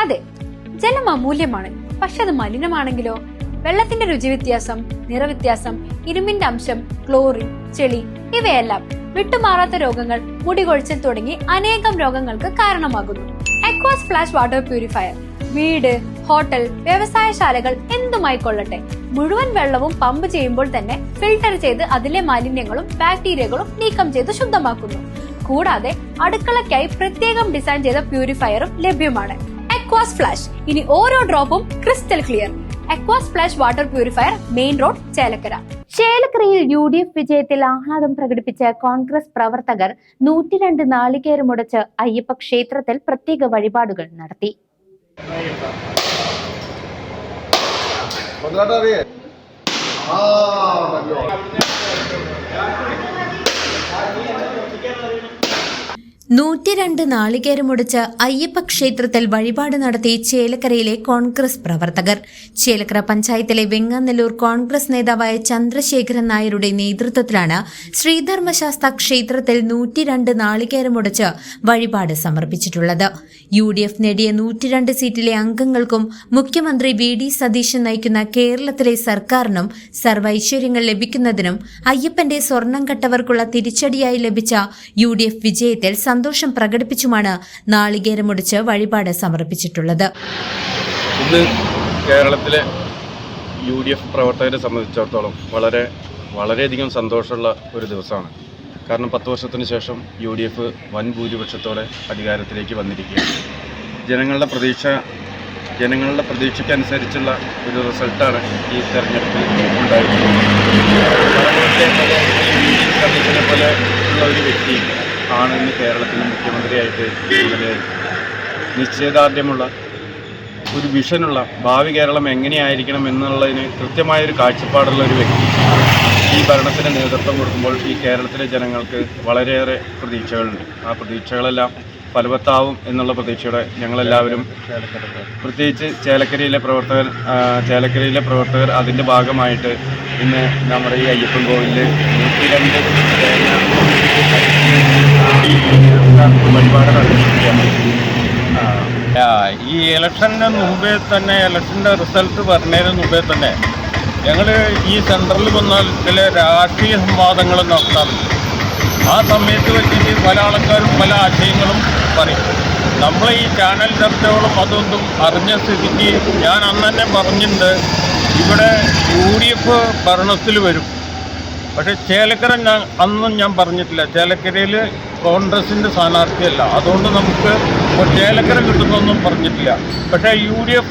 അതെ, ജലം അമൂല്യമാണ്. പക്ഷെ അത് മലിനമാണെങ്കിലോ? വെള്ളത്തിന്റെ രുചി വ്യത്യാസം, നിറവ്യത്യാസം, ഇരുമ്പിന്റെ അംശം, ക്ലോറിൻ, ചെളി ഇവയെല്ലാം വിട്ടുമാറാത്ത രോഗങ്ങൾ, മുടികൊഴിച്ചിൽ തുടങ്ങി അനേകം രോഗങ്ങൾക്ക് കാരണമാകുന്നു. അക്വാസ് ഫ്ലാഷ് വാട്ടർ പ്യൂരിഫയർ വീട്, ഹോട്ടൽ, വ്യവസായശാലകൾ എന്തുമായിക്കൊള്ളട്ടെ, മുഴുവൻ വെള്ളവും പമ്പ് ചെയ്യുമ്പോൾ തന്നെ ഫിൽട്ടർ ചെയ്ത് അതിലെ മാലിന്യങ്ങളും ബാക്ടീരിയകളും നീക്കം ചെയ്ത് ശുദ്ധമാക്കുന്നു. കൂടാതെ അടുക്കളയ്ക്കായി പ്രത്യേകം ഡിസൈൻ ചെയ്ത പ്യൂരിഫയറും ലഭ്യമാണ്. അക്വാസ് ഫ്ലാഷ്, ഇനി ഓരോ ഡ്രോപ്പും crystal clear. Aquas flash water purifier, main road, Chelakkara. ചേലക്കരയിൽ UDF വിജയത്തിൽ ആഹ്ലാദം പ്രകടിപ്പിച്ച കോൺഗ്രസ് പ്രവർത്തകർ 102 നാളികേരമുടച്ച് അയ്യപ്പ ക്ഷേത്രത്തിൽ പ്രത്യേക വഴിപാടുകൾ നടത്തി. നൂറ്റിരണ്ട് നാളികേരമുടച്ച് അയ്യപ്പ ക്ഷേത്രത്തിൽ വഴിപാട് നടത്തി ചേലക്കരയിലെ കോൺഗ്രസ് പ്രവർത്തകർ. ചേലക്കര പഞ്ചായത്തിലെ വെങ്ങാനല്ലൂർ കോൺഗ്രസ് നേതാവായ ചന്ദ്രശേഖരൻ നായരുടെ നേതൃത്വത്തിലാണ് ശ്രീധർമ്മശാസ്ത ക്ഷേത്രത്തിൽ 102 നാളികേരമുടച്ച് വഴിപാട് സമർപ്പിച്ചിട്ടുള്ളത്. UDF നേടിയ 102 സീറ്റിലെ അംഗങ്ങൾക്കും മുഖ്യമന്ത്രി VD സതീശൻ നയിക്കുന്ന കേരളത്തിലെ സർക്കാരിനും സർവൈശ്വര്യങ്ങൾ ലഭിക്കുന്നതിനും അയ്യപ്പന്റെ സ്വർണം കട്ടവർക്കുള്ള തിരിച്ചടിയായി ലഭിച്ച UDF വിജയത്തിൽ സന്തോഷം പ്രകടിപ്പിച്ചുമാണ് നാളികേരമുടച്ച് വഴിപാട് സമർപ്പിച്ചിട്ടുള്ളത്. ഇന്ന് കേരളത്തിലെ UDF പ്രവർത്തകരെ സംബന്ധിച്ചിടത്തോളം വളരെയധികം സന്തോഷമുള്ള ഒരു ദിവസമാണ്. കാരണം 10 വർഷത്തിന് ശേഷം UDF വൻ ഭൂരിപക്ഷത്തോടെ അധികാരത്തിലേക്ക് വന്നിരിക്കുകയാണ്. ജനങ്ങളുടെ പ്രതീക്ഷയ്ക്കനുസരിച്ചുള്ള ഒരു റിസൾട്ടാണ് ഈ തെരഞ്ഞെടുപ്പിൽ ഉണ്ടായിട്ടുള്ളത്. സതീശനെ പോലെ ഉള്ള ഒരു വ്യക്തി ആണ് ഇന്ന് കേരളത്തിൽ മുഖ്യമന്ത്രിയായിട്ട് നിശ്ചയദാർഢ്യമുള്ള ഒരു വിഷനുള്ള ഭാവി കേരളം എങ്ങനെയായിരിക്കണം എന്നുള്ളതിന് കൃത്യമായൊരു കാഴ്ചപ്പാടുള്ള ഒരു വ്യക്തി ഈ ഭരണത്തിന് നേതൃത്വം കൊടുക്കുമ്പോൾ ഈ കേരളത്തിലെ ജനങ്ങൾക്ക് വളരെയേറെ പ്രതീക്ഷകളുണ്ട്. ആ പ്രതീക്ഷകളെല്ലാം ഫലവത്താവും എന്നുള്ള പ്രതീക്ഷയോടെ ഞങ്ങളെല്ലാവരും, പ്രത്യേകിച്ച് ചേലക്കരയിലെ പ്രവർത്തകർ അതിൻ്റെ ഭാഗമായിട്ട് ഇന്ന് നമ്മുടെ ഈ അയ്യപ്പൻ കോവിലിൽ 102 വഴിപാട് നടത്തിയിരിക്കുകയാണ്. ഈ ഇലക്ഷന് മുമ്പേ തന്നെ, ഇലക്ഷൻ്റെ റിസൾട്ട് പറഞ്ഞതിന് മുമ്പേ തന്നെ ഞങ്ങൾ ഈ സെൻട്രൽ വന്നാൽ ചില രാഷ്ട്രീയ സംവാദങ്ങൾ നടത്താറുണ്ട്. ആ സമയത്ത് വെച്ചിട്ട് പല ആൾക്കാരും പല ആശയങ്ങളും പറയും. നമ്മൾ ഈ ചാനൽ ചർച്ചകളും അതൊന്നും അറിഞ്ഞ സ്ഥിതിക്ക് ഞാൻ അന്ന് തന്നെ പറഞ്ഞിട്ടുണ്ട്, ഇവിടെ UDF ഭരണത്തിൽ വരും. പക്ഷേ ചേലക്കര അന്നും ഞാൻ പറഞ്ഞിട്ടില്ല, ചേലക്കരയിൽ കോൺഗ്രസിൻ്റെ സ്ഥാനാർത്ഥിയല്ല, അതുകൊണ്ട് നമുക്ക് ചേലക്കര കിട്ടുന്നൊന്നും പറഞ്ഞിട്ടില്ല. പക്ഷേ UDF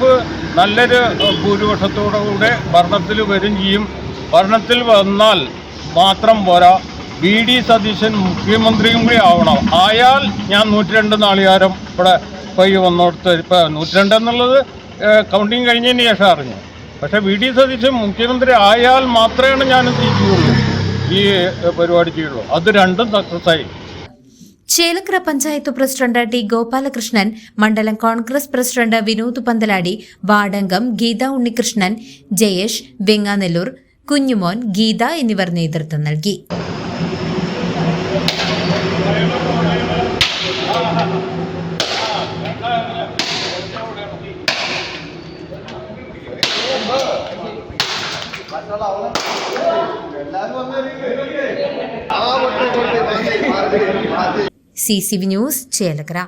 നല്ലൊരു ഭൂരിപക്ഷത്തോടുകൂടെ ഭരണത്തിൽ വരും ചെയ്യും. ഭരണത്തിൽ വന്നാൽ മാത്രം പോരാ, VD സതീശൻ മുഖ്യമന്ത്രിയും കൂടി ആവണം. ആയാൽ ഞാൻ 102 നാളികേരം ഇവിടെ പോയി വന്നോടത്ത്, ഇപ്പോൾ 102 എന്നുള്ളത് കൗണ്ടിങ് കഴിഞ്ഞതിന് ശേഷം അറിഞ്ഞു. പക്ഷേ VD സതീശൻ മുഖ്യമന്ത്രി ആയാൽ മാത്രമേ ഞാൻ ചെയ്യുള്ളൂ, ഈ പരിപാടി ചെയ്യുള്ളൂ. അത് രണ്ടും സക്സസ്സായി. Chelakkara panchayat president T. ഗോപാലകൃഷ്ണൻ, മണ്ഡലം കോൺഗ്രസ് പ്രസിഡന്റ് വിനോദ് പന്തലാടി, വാർഡംഗം ഗീത ഉണ്ണികൃഷ്ണൻ, ജയേഷ്, വെങ്ങാനല്ലൂർ, കുഞ്ഞുമോൻ, ഗീത എന്നിവർ നേതൃത്വം നൽകി. CCV news, Chelakkara.